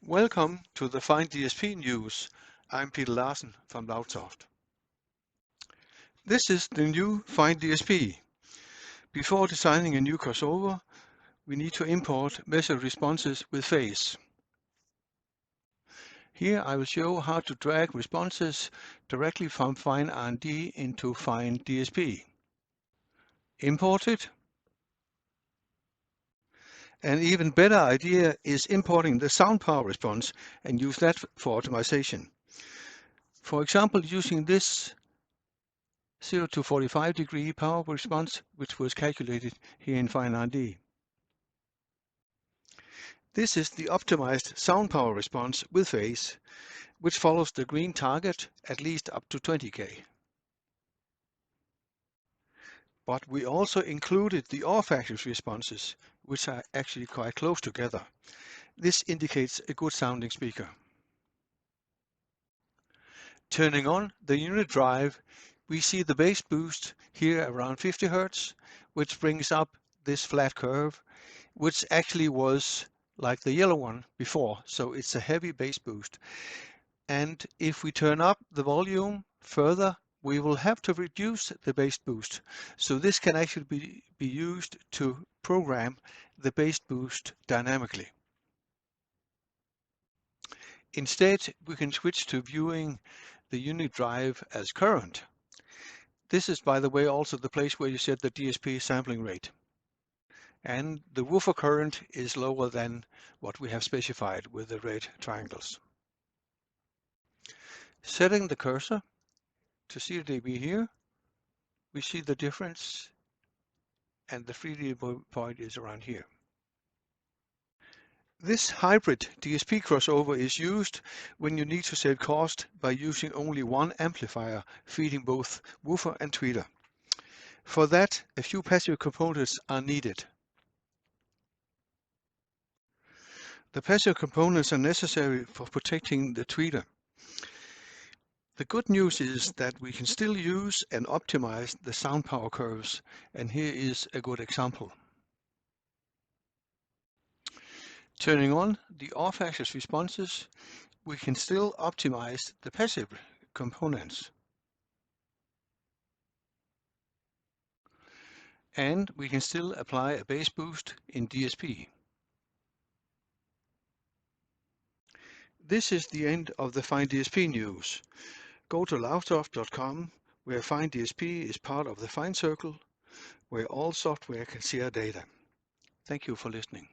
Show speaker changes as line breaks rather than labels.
Welcome to the FINE DSP news. I'm Peter Larsen from Loudsoft. This is the new FINE DSP. Before designing a new crossover, we need to import measured responses with phase. Here I will show how to drag responses directly from FINE R+D into FINE DSP. Import it. An even better idea is importing the sound power response and use that for optimization. For example, using this 0 to 45 degree power response, which was calculated here in FINE R+D. This is the optimized sound power response with phase, which follows the green target at least up to 20K. But we also included the off-axis responses, which are actually quite close together. This indicates a good sounding speaker. Turning on the unit drive, we see the bass boost here around 50 Hz, which brings up this flat curve, which actually was like the yellow one before, so it's a heavy bass boost. And if we turn up the volume further, we will have to reduce the bass boost. So this can actually be used to program the bass boost dynamically. Instead, we can switch to viewing the unit drive as current. This is, by the way, also the place where you set the DSP sampling rate. And the woofer current is lower than what we have specified with the red triangles. Setting the cursor to 0 dB here, we see the difference, and the 3 dB point is around here. This hybrid DSP crossover is used when you need to save cost by using only one amplifier feeding both woofer and tweeter. For that, a few passive components are needed. The passive components are necessary for protecting the tweeter. The good news is that we can still use and optimize the sound power curves, and here is a good example. Turning on the off-axis responses, we can still optimize the passive components. And we can still apply a bass boost in DSP. This is the end of the FINE DSP news. Go to loudsoft.com, where FINE DSP is part of the FINE Circle, where all software can share data. Thank you for listening.